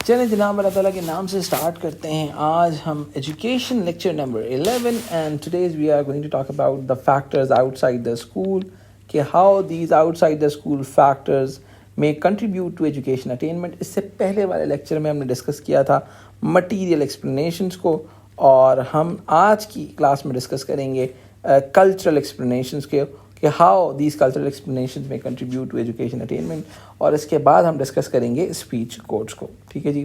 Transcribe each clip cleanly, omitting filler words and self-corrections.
चलें जनाब, अल्लाह ताला के नाम से स्टार्ट करते हैं। आज हम education lecture number 11 and today's we are going to talk about the factors outside the school, कि how these outside the school factors में कंट्रीब्यूट टू एजुकेशन अटेनमेंट। इससे पहले वाले लेक्चर में हमने डिस्कस किया था मटीरियल एक्सप्लेनेशंस को, और हम आज की क्लास में डिस्कस करेंगे कल्चरल एक्सप्लेनेशंस के, कि हाउ दीज कल्चरल एक्सप्लेनेशंस में कंट्रीब्यूट टू एजुकेशन अटेनमेंट, और इसके बाद हम डिस्कस करेंगे स्पीच कोड्स को। ठीक है जी।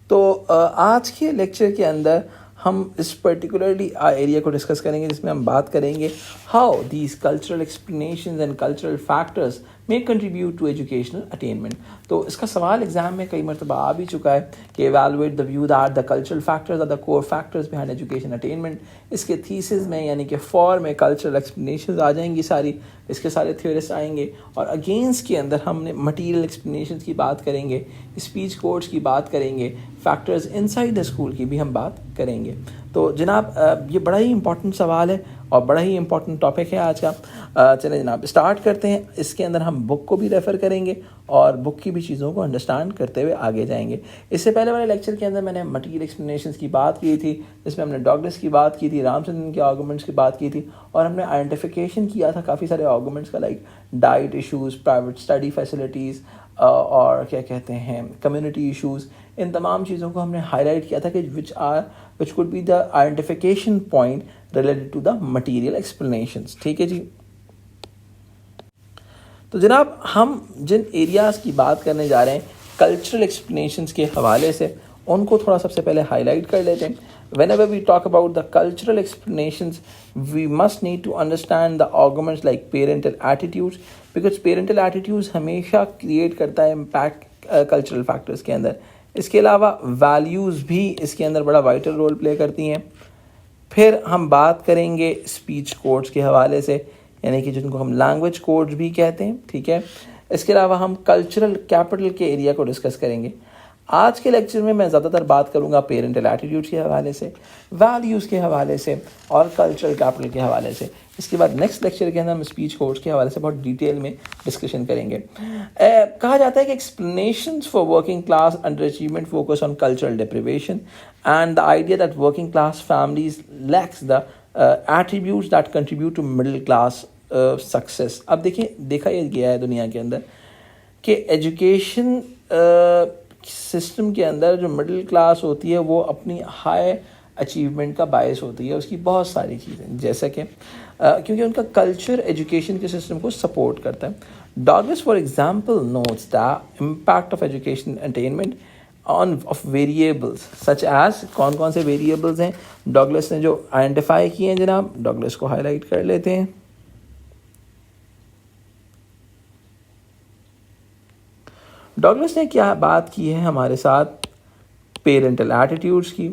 तो आज के लेक्चर के अंदर हम इस पर्टिकुलरली एरिया को डिस्कस करेंगे जिसमें हम बात करेंगे how these cultural explanations and cultural factors में कंट्रीब्यूट टू एजुकेशनल अटेनमेंट। तो इसका सवाल एग्जाम में कई मरतबा आ भी चुका है कि evaluate the view that the cultural factors are the core factors behind education attainment. इसके थीसिस में यानी कि फॉर में कल्चरल एक्सप्लेनेशंस आ जाएंगी सारी, इसके सारे थ्योरिस्ट आएंगे, और अगेंस्ट के अंदर हमने मटीरियल एक्सप्लेनेशंस की बात करेंगे, स्पीच कोड्स की बात करेंगे, फैक्टर्स इनसाइड द स्कूल की भी हम बात करेंगे। तो जनाब ये बड़ा ही इंपॉर्टेंट सवाल है और बड़ा ही इंपॉर्टेंट टॉपिक है आज का। चलें जनाब स्टार्ट करते हैं। इसके अंदर हम बुक को भी रेफ़र करेंगे और बुक की भी चीज़ों को अंडरस्टैंड करते हुए आगे जाएंगे। इससे पहले वाले लेक्चर के अंदर मैंने मटीरियल एक्सप्लेनेशंस की बात की थी, जिसमें हमने डॉगलस की बात की थी, रामचंद्रन के आर्गूमेंट्स की बात की थी, और हमने आइडेंटिफिकेशन किया था काफ़ी सारे आर्गूमेंट्स का, like diet issues, private study facilities, और क्या कहते हैं कम्युनिटी इशूज़। इन तमाम चीज़ों को हमने हाईलाइट किया था कि which could be the identification point related to the material explanations. ठीक है जी। तो जनाब हम जिन एरियाज़ की बात करने जा रहे हैं कल्चरल एक्सप्लेनेशंस के हवाले से, उनको थोड़ा सबसे पहले हाईलाइट कर लेते हैं। Whenever we talk about the cultural explanations, we must need to understand the arguments like parental attitudes, because parental attitudes हमेशा create करता है impact cultural factors के अंदर। इसके अलावा values भी इसके अंदर बड़ा vital role play करती हैं। फिर हम बात करेंगे speech codes के हवाले से, यानी कि जिनको हम language codes भी कहते हैं। ठीक है। इसके अलावा हम cultural capital के एरिया को डिस्कस करेंगे। आज के लेक्चर में मैं ज़्यादातर बात करूंगा पेरेंटल एटीट्यूड्स के हवाले से, वैल्यूज़ के हवाले से, और कल्चरल कैपिटल के हवाले से। इसके बाद नेक्स्ट लेक्चर के अंदर हम स्पीच कोड्स के हवाले से बहुत डिटेल में डिस्कशन करेंगे। कहा जाता है कि explanations for working class underachievement focus on cultural deprivation and the idea that working class families lacks the attributes that contribute to middle class success. अब देखिए, देखा ये गया है दुनिया के अंदर कि एजुकेशन सिस्टम के अंदर जो मिडिल क्लास होती है वो अपनी हाई अचीवमेंट का बायस होती है, उसकी बहुत सारी चीज़ें, जैसा कि क्योंकि उनका कल्चर एजुकेशन के सिस्टम को सपोर्ट करता है। Douglas for example notes the impact of education attainment on of variables such as, कौन कौन से वेरिएबल्स हैं डॉगलस ने जो आइडेंटिफाई किए हैं। जनाब डॉगलस को हाईलाइट कर लेते हैं। डॉगलस ने क्या बात की है हमारे साथ, पेरेंटल एटीट्यूड्स की,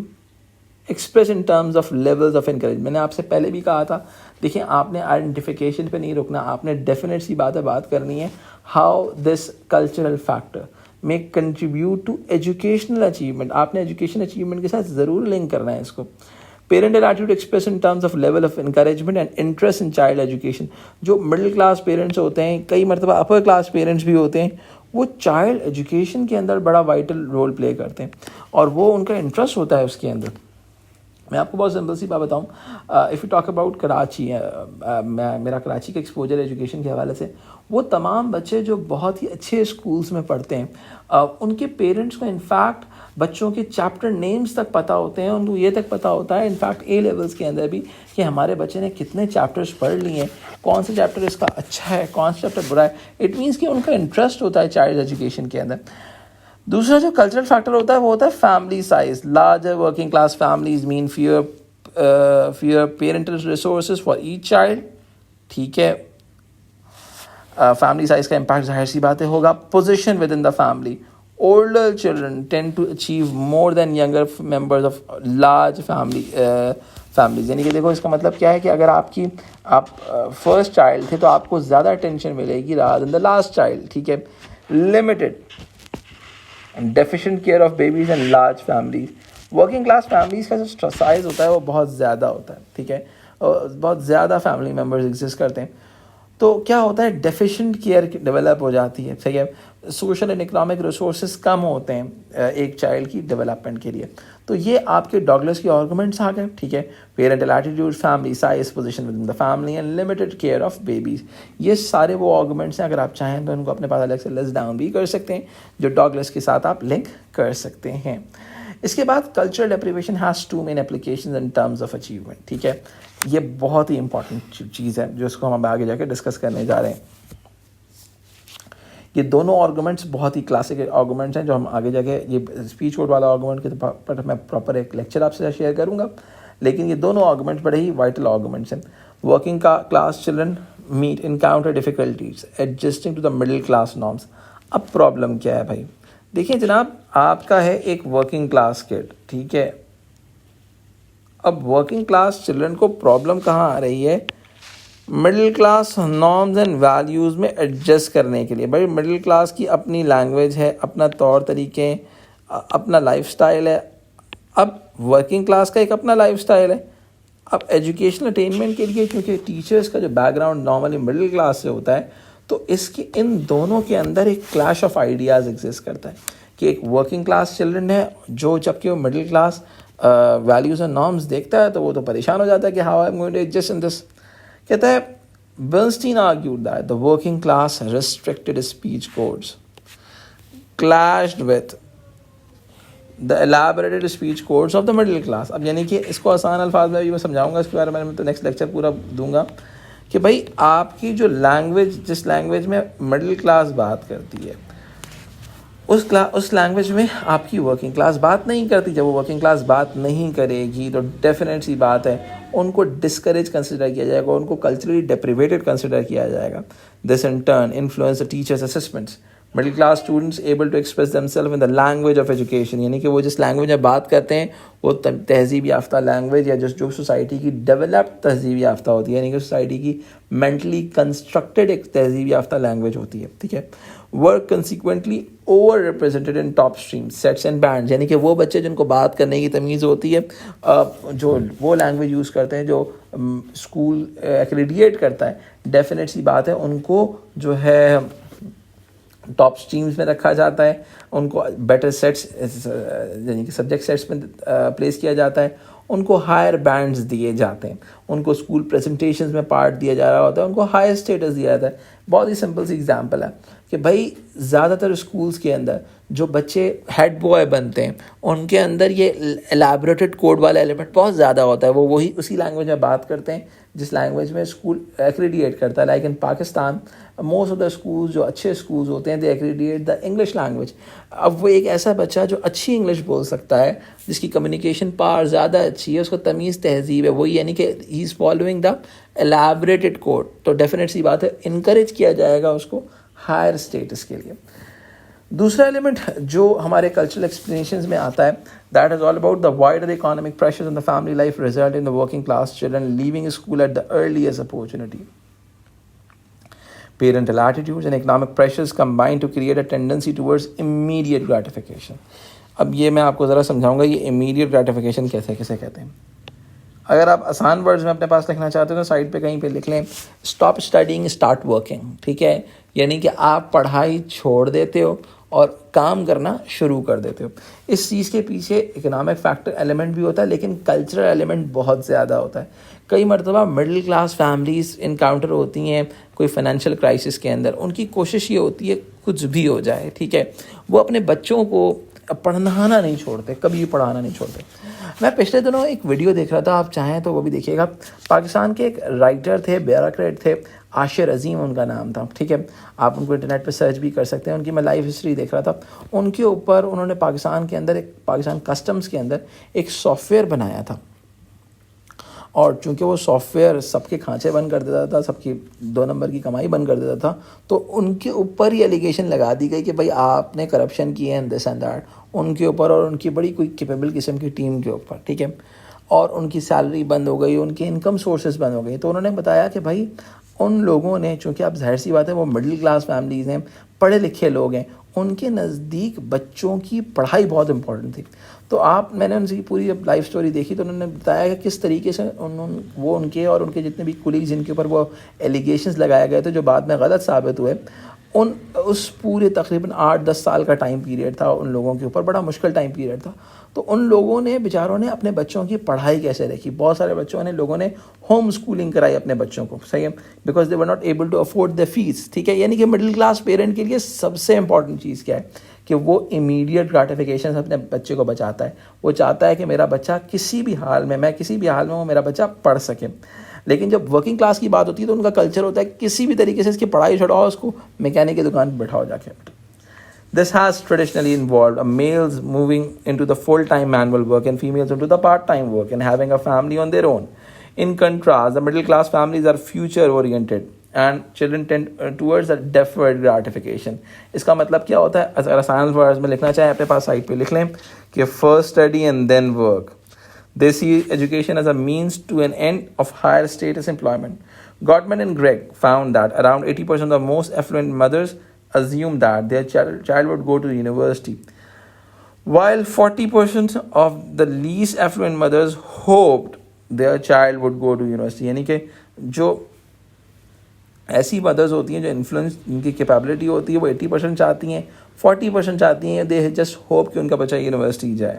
express in terms of levels of encourage. मैंने आपसे पहले भी कहा था, देखिए आपने आइडेंटिफिकेशन पे नहीं रुकना, आपने डेफिनेट सी बात करनी है हाउ दिस कल्चरल फैक्टर में कंट्रीब्यूट टू एजुकेशनल अचीवमेंट। आपने एजुकेशन अचीवमेंट के साथ ज़रूर लिंक करना है इसको। Parental attitude express in terms of level of encouragement and interest in child education. जो मिडिल क्लास पेरेंट्स होते हैं, कई मरतबा अपर क्लास पेरेंट्स भी होते हैं, वो चाइल्ड एजुकेशन के अंदर बड़ा वाइटल रोल प्ले करते हैं और वो उनका इंटरेस्ट होता है उसके अंदर। मैं आपको बहुत सिंपल सी बात बताऊं, if you talk about Karachi, मेरा कराची का एक्सपोजर एजुकेशन के हवाले से, वो तमाम बच्चे जो बहुत ही अच्छे स्कूल्स में पढ़ते हैं, उनके पेरेंट्स को इनफैक्ट बच्चों के चैप्टर नेम्स तक पता होते हैं, उनको ये तक पता होता है इनफैक्ट ए लेवल्स के अंदर भी कि हमारे बच्चे ने कितने चैप्टर्स पढ़ लिए हैं, कौन सा चैप्टर इसका अच्छा है, कौन सा चैप्टर बुरा है। इट मीन्स कि उनका इंटरेस्ट होता है चाइल्ड एजुकेशन के अंदर। दूसरा जो कल्चरल फैक्टर होता है वो होता है family size. Larger working class families mean fewer parental resources for each child. ठीक है। फैमिली साइज का इम्पैक्ट जाहिर सी बातें होगा। Position within the family, older children tend to achieve more than younger members of large families. यानी कि देखो इसका मतलब क्या है कि अगर आप फर्स्ट चाइल्ड थे तो आपको ज़्यादा अटेंशन मिलेगी rather than the last child. ठीक है। Limited deficient care of babies and large families. Working class families का जो साइज होता है वो बहुत ज़्यादा होता है। ठीक है। बहुत ज़्यादा फैमिली मेम्बर्स एग्जिस्ट करते हैं। तो क्या होता है, डेफिशिएंट केयर डेवलप हो जाती है, सही है। सोशल एंड इकोनॉमिक रिसोर्सेज कम होते हैं एक चाइल्ड की डेवलपमेंट के लिए। तो ये आपके डॉगलस के आर्गुमेंट्स आ गए, ठीक है। Parental attitude, family size, position within the family and limited care of babies, ये सारे वो आर्गुमेंट्स हैं। अगर आप चाहें तो उनको अपने पास अलग से लिस्ट डाउन भी कर सकते हैं, जो डॉगलस के साथ आप लिंक कर सकते हैं। इसके बाद cultural deprivation has two main applications in terms of achievement, ठीक है। ये बहुत ही इंपॉर्टेंट चीज़ है जो इसको हम आगे जाके डिस्कस करने जा रहे हैं। ये दोनों आर्गूमेंट्स बहुत ही क्लासिक आर्गूमेंट्स हैं जो हम आगे जाके, ये स्पीच कोड वाला आर्गूमेंट के पर मैं प्रॉपर एक लेक्चर आपसे शेयर करूंगा, लेकिन ये दोनों आर्गूमेंट्स बड़े ही वाइटल आर्गूमेंट्स हैं। Working class children meet encounter difficulties adjusting to the middle class norms. अब प्रॉब्लम क्या है भाई, देखिए जनाब, आपका है एक वर्किंग क्लास किड, ठीक है। अब वर्किंग क्लास चिल्ड्रन को प्रॉब्लम कहाँ आ रही है, middle class norms and values में एडजस्ट करने के लिए। भाई मिडिल क्लास की अपनी लैंग्वेज है, अपना तौर तरीके, अपना लाइफस्टाइल है। अब वर्किंग क्लास का एक अपना लाइफस्टाइल है। अब एजुकेशनल अटेनमेंट के लिए, क्योंकि टीचर्स का जो बैकग्राउंड नॉर्मली मिडिल क्लास से होता है, तो इसके इन दोनों के अंदर एक क्लैश ऑफ आइडियाज़ एग्जिस्ट करता है कि एक वर्किंग क्लास चिल्ड्रन है जो, जबकि वो middle class values and norms देखता है, तो वो तो परेशान हो जाता है कि how I am going to adjust in this. कहता है, Bernstein argued that the working class restricted speech codes clashed with the elaborated speech codes of the middle class। अब यानी कि इसको आसान अल्फाज में भी मैं समझाऊंगा, इसके बारे में मैं तो नेक्स्ट लेक्चर पूरा दूंगा कि भाई आपकी जो लैंग्वेज, जिस लैंग्वेज में मिडिल क्लास बात करती है, उस लैंग्वेज में आपकी वर्किंग क्लास बात नहीं करती। जब वो वर्किंग क्लास बात नहीं करेगी तो डेफिनेट सी बात है उनको डिस्करेज कंसिडर किया जाएगा, उनको कल्चरली डेप्रिवेटेड कंसिडर किया जाएगा। This in turn influence the teachers assessments. Middle class students able to express themselves in the language of education, यानी कि वो जिस लैंग्वेज में बात करते हैं वो तहजीब याफ्ता लैंग्वेज, या जो सोसाइटी की डेवलप्ड तहजीब याफ्ता होती है, यानी कि सोसाइटी की मेंटली कंस्ट्रक्टेड एक तहजीब याफ्ता लैंग्वेज होती है, ठीक है। Work consequently over represented in top stream sets and bands, यानी कि वो बच्चे जिनको बात करने की तमीज़ होती है, जो वो लैंग्वेज यूज़ करते हैं जो स्कूल एक्रेडिएट करता है, डेफिनेट सी बात है उनको जो है टॉप स्ट्रीम्स में रखा जाता है, उनको बेटर सेट्स यानी कि सब्जेक्ट सेट्स में प्लेस किया जाता है, उनको हायर बैंड्स दिए जाते हैं, उनको स्कूल प्रेजेंटेशंस में पार्ट दिया जा रहा होता है, उनको हायर स्टेटस दिया जाता है। बहुत ही सिंपल सी एग्जांपल है कि भाई ज़्यादातर स्कूल्स के अंदर जो बच्चे हेड बॉय बनते हैं उनके अंदर ये एलैबोरेटेड कोड वाला एलिमेंट बहुत ज़्यादा होता है। वो वही उसी लैंग्वेज में बात करते हैं जिस लैंग्वेज में स्कूल एक्रेडिएट करता है। Like in Pakistan most of the schools, जो अच्छे स्कूल्स होते हैं, दे एक्रेडिएट द इंग्लिश लैंग्वेज। अब वो एक ऐसा बच्चा जो अच्छी इंग्लिश बोल सकता है, जिसकी कम्युनिकेशन पावर ज़्यादा अच्छी है, उसको तमीज़ तहजीब है, वही यानी कि he is following the elaborated code, तो डेफिनेट सी बात है इनकरेज किया जाएगा उसको हायर स्टेटस के लिए। दूसरा एलिमेंट जो हमारे कल्चरल एक्सप्लेनेशंस में आता है, that is all about the wider economic pressures in the family life result in the working class children leaving school at the earliest opportunity. Parental attitudes and economic pressures combine to create a tendency towards immediate gratification। अब ये मैं आपको ज़रा समझाऊंगा ये immediate gratification कैसे कहते हैं। अगर आप आसान वर्ड्स में अपने पास लिखना चाहते हो तो साइड पे कहीं पे लिख लें, स्टॉप स्टडिंग स्टार्ट वर्किंग, ठीक है। यानी कि आप पढ़ाई छोड़ देते हो और काम करना शुरू कर देते हो। इस चीज़ के पीछे इकोनॉमिक फैक्टर एलिमेंट भी होता है, लेकिन कल्चरल एलिमेंट बहुत ज़्यादा होता है। कई मरतबा मिडिल क्लास फैमिलीज़ इनकाउंटर होती हैं कोई फाइनेंशियल क्राइसिस के अंदर, उनकी कोशिश ये होती है कुछ भी हो जाए, ठीक है, वो अपने बच्चों को पढ़ाना नहीं छोड़ते, कभी पढ़ाना नहीं छोड़ते। मैं पिछले दिनों एक वीडियो देख रहा था, आप चाहें तो वो भी देखिएगा। पाकिस्तान के एक राइटर थे, ब्यूरोक्रेट थे, आशिर अजीम उनका नाम था, ठीक है। आप उनको इंटरनेट पे सर्च भी कर सकते हैं। उनकी मैं लाइफ हिस्ट्री देख रहा था। उनके ऊपर उन्होंने पाकिस्तान के अंदर पाकिस्तान कस्टम्स के अंदर एक सॉफ्टवेयर बनाया था, और चूंकि वो सॉफ्टवेयर सबके खांचे बंद कर देता था, सबकी 2 नंबर की कमाई बंद कर देता था, तो उनके ऊपर ही एलिगेशन लगा दी गई कि भाई आपने करप्शन की है, दिस एंड दैट, उनके ऊपर और उनकी बड़ी कोई कैपेबल किस्म की टीम के ऊपर, ठीक है। और उनकी सैलरी बंद हो गई, उनकी इनकम सोर्सेज बंद हो गई। तो उन्होंने बताया कि भाई उन लोगों ने, चूँकि आप जाहिर सी बात है वो मिडिल क्लास फैमिलीज़ हैं, पढ़े लिखे लोग हैं, उनके नज़दीक बच्चों की पढ़ाई बहुत इंपॉर्टेंट थी। तो मैंने उनकी पूरी लाइफ स्टोरी देखी तो उन्होंने बताया कि किस तरीके से वो उनके और उनके जितने भी कुलीग जिनके ऊपर वो एलिगेशंस लगाए गए थे जो बाद में गलत साबित हुए, उस पूरे तकरीबन 8-10 साल का टाइम पीरियड था उन लोगों के ऊपर, बड़ा मुश्किल टाइम पीरियड था। तो उन लोगों ने बेचारों ने अपने बच्चों की पढ़ाई कैसे रखी, बहुत सारे लोगों ने होम स्कूलिंग कराई अपने बच्चों को, सही है, because they were not able to afford the fees, ठीक है। यानी कि मिडिल क्लास पेरेंट के लिए सबसे इंपॉर्टेंट चीज़ क्या है कि वो इमीडिएट ग्राटिफिकेशन अपने बच्चे को बचाता है। वो चाहता है कि मेरा बच्चा किसी भी हाल में वो मेरा बच्चा पढ़ सके। लेकिन जब वर्किंग क्लास की बात होती है तो उनका कल्चर होता है किसी भी तरीके से इसकी पढ़ाई छुड़ाओ, उसको मैकेनिक की दुकान पर बैठाओ जाके। This has traditionally involved males moving into the full-time manual work and females into the part-time work and having a family on their own. In contrast, the middle-class families are future-oriented and children tend towards a deferred gratification. इसका मतलब क्या होता है, अगर आसान words में लिखना चाहें अपने पास साइड पे लिख लें कि first study and then work. They see education as a means to an end of higher status employment. Gottman and Gregg found that around 80% of the most affluent mothers assume that their child would go to university, while 40% of the least affluent mothers hoped their child would go to university. यानी कि जो ऐसी mother's होती हैं जो influence इनकी capability होती है वो 80% चाहती हैं, 40% चाहती हैं दे जस्ट होप कि उनका बच्चा यूनिवर्सिटी जाए.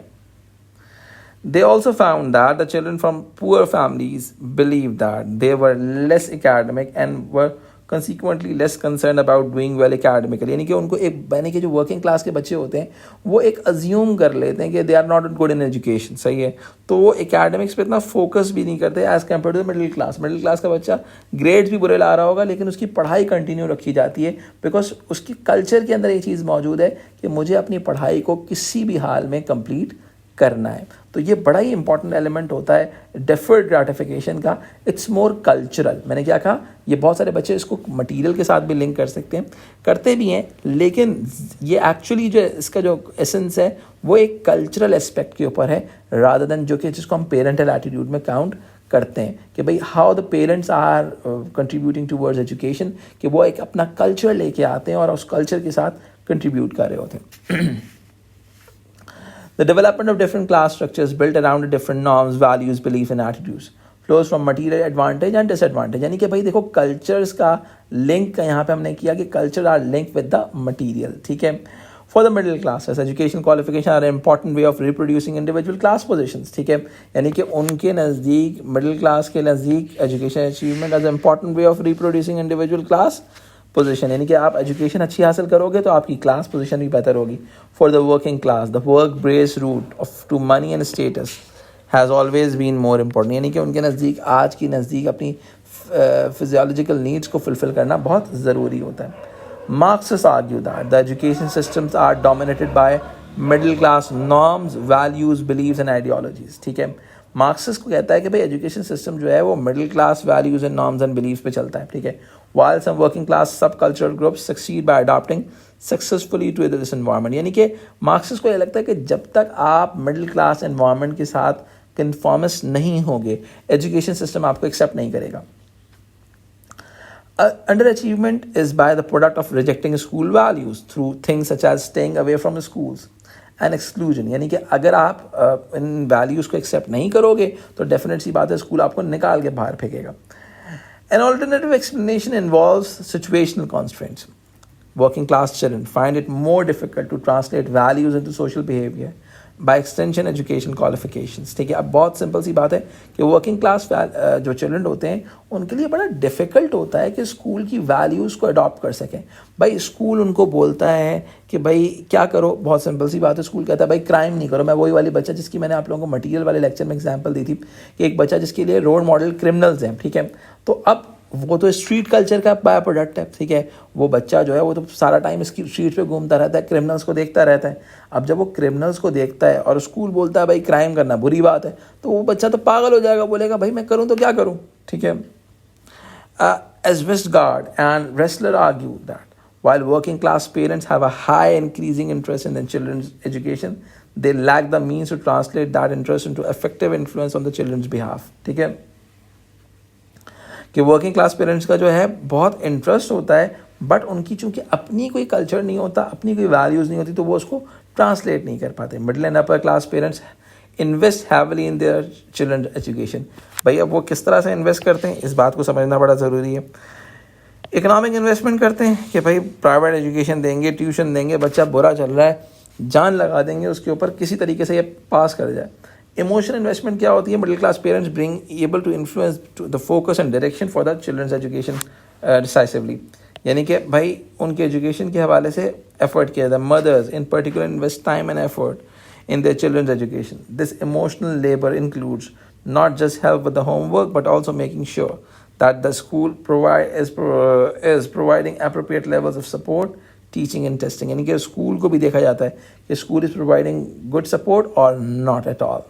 They also found that the children from poor families believed that they were less academic and were consequently less concerned about doing well academically. यानी कि उनको यानी कि जो वर्किंग क्लास के बच्चे होते हैं वो एक अज्यूम कर लेते हैं कि they are not good in education, सही है, तो वो एकेडमिक्स पे इतना फोकस भी नहीं करते as compare to middle class. Middle class का बच्चा ग्रेड्स भी बुरे ला रहा होगा लेकिन उसकी पढ़ाई कंटिन्यू रखी जाती है बिकॉज उसकी कल्चर के अंदर ये चीज़ मौजूद है कि मुझे अपनी पढ़ाई को किसी भी हाल में कंप्लीट करना है. तो ये बड़ा ही इंपॉर्टेंट एलिमेंट होता है डेफर्ड ग्रेटिफिकेशन का. It's more cultural. मैंने क्या कहा, ये बहुत सारे बच्चे इसको मटेरियल के साथ भी लिंक कर सकते हैं, करते भी हैं, लेकिन ये एक्चुअली जो इसका जो एसेंस है वो एक कल्चरल एस्पेक्ट के ऊपर है रादर देन जो कि जिसको हम पेरेंटल एटीट्यूड में काउंट करते हैं कि भाई how the parents are contributing towards education, कि वो एक अपना कल्चर लेके आते हैं और उस कल्चर के साथ कंट्रीब्यूट कर रहे होते हैं. The development of different class structures built around different norms, values, beliefs and attitudes flows from material advantage and disadvantage. यानी कि भाई देखो कल्चर्स का लिंक यहाँ पे हमने किया कि culture are link with the material, ठीक है. For the middle classes education qualification are important way of reproducing individual class positions, ठीक है. यानी कि उनके नज़दीक, मिडिल क्लास के नज़दीक education achievement as important way of reproducing individual class position, यानी कि आप एजुकेशन अच्छी हासिल करोगे तो आपकी क्लास पोजीशन भी बेहतर होगी. For the working class the work based route of to money and status has always been more important. यानी कि उनके नज़दीक आज की नज़दीक अपनी फिजियोलॉजिकल नीड्स को फुलफिल करना बहुत ज़रूरी होता है. Marxist argue that the education systems are dominated by middle class norms, values, beliefs and ideologies, ठीक है. मार्क्सिस्ट को कहता है कि भाई एजुकेशन सिस्टम जो है वो middle class values and norms and beliefs पे चलता है, ठीक है. While some working class subcultural groups succeed by adapting successfully to this environment. यानी कि मार्क्सिस्ट को ये लगता है कि जब तक आप मिडिल क्लास एनवायरनमेंट के साथ कन्फॉर्मिस्ट नहीं होंगे एजुकेशन सिस्टम आपको एक्सेप्ट नहीं करेगा. Underachievement is by the product of rejecting school values through things such as staying away from the schools and exclusion. यानी कि अगर आप इन वैल्यूज़ को एक्सेप्ट नहीं करोगे तो डेफिनेट सी बात है स्कूल आपको निकाल के बाहर फेंकेगा. An alternative explanation involves situational constraints. Working class children find it more difficult to translate values into social behavior. By extension education qualifications. ठीक है, अब बहुत सिंपल सी बात है कि वर्किंग क्लास जो चिल्ड्रन होते हैं उनके लिए बड़ा डिफ़िकल्ट होता है कि स्कूल की वैल्यूज़ को अडॉप्ट कर सकें. भाई स्कूल उनको बोलता है कि भाई क्या करो, बहुत सिंपल सी बात है, स्कूल कहता है भाई क्राइम नहीं करो. मैं वही वाली बच्चा जिसकी मैंने आप लोगों को मटीरियल वाले लेक्चर में एग्जांपल दी थी कि एक बच्चा जिसके लिए रोल मॉडल क्रिमिनल्स हैं, ठीक है. तो अब वो तो स्ट्रीट कल्चर का बाय प्रोडक्ट है, ठीक है. वो बच्चा जो है वो तो सारा टाइम इसकी स्ट्रीट पे घूमता रहता है, क्रिमिनल्स को देखता रहता है. अब जब वो क्रिमिनल्स को देखता है और स्कूल बोलता है भाई क्राइम करना बुरी बात है, तो वो बच्चा तो पागल हो जाएगा, बोलेगा भाई मैं करूँ तो क्या करूँ, ठीक है. As Westgard and Ressler argue that while working class parents have a high increasing interest in their children's education, they lack the means to translate that interest into effective influence on the children's behalf, ठीक है. कि working class parents का जो है बहुत interest होता है but उनकी चूंकि अपनी कोई कल्चर नहीं होता, अपनी कोई वैल्यूज़ नहीं होती, तो वो उसको ट्रांसलेट नहीं कर पाते. Middle and upper class parents invest heavily in their children education. भाई अब वो किस तरह से इन्वेस्ट करते हैं, इस बात को समझना बड़ा ज़रूरी है. इकोनॉमिक इन्वेस्टमेंट करते हैं कि भाई प्राइवेट एजुकेशन देंगे, ट्यूशन देंगे, बच्चा बुरा चल रहा है, जान लगा देंगे उसके ऊपर, किसी तरीके से ये पास कर जाए. इमोशनल इन्वेस्टमेंट क्या होती है? Middle class parents bring able to influence the focus and direction for the children's education decisively. यानी कि भाई उनके एजुकेशन के हवाले से एफर्ट किया जाता है. Mother's in particular invest time and effort in their children's education. This emotional labor includes not just help with the homework, but also making sure that the school is providing appropriate levels of support, teaching and testing. यानी कि school को भी देखा जाता है कि school is providing good support or not at all.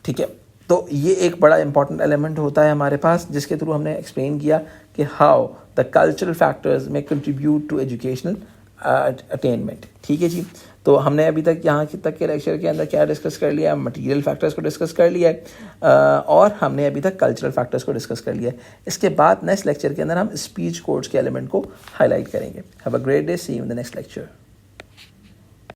ठीक है, तो ये एक बड़ा इंपॉर्टेंट एलिमेंट होता है हमारे पास, जिसके थ्रू हमने एक्सप्लेन किया कि हाउ द कल्चरल फैक्टर्स में कंट्रीब्यूट टू एजुकेशनल अटेनमेंट. ठीक है जी, तो हमने अभी तक यहाँ तक के लेक्चर के अंदर क्या डिस्कस कर लिया? मटेरियल फैक्टर्स को डिस्कस कर लिया है, और हमने अभी तक कल्चरल फैक्टर्स को डिस्कस कर लिया है. इसके बाद नेक्स्ट लेक्चर के अंदर हम स्पीच कोड्स के एलिमेंट को हाईलाइट करेंगे. Have a great day, see you in the next lecture.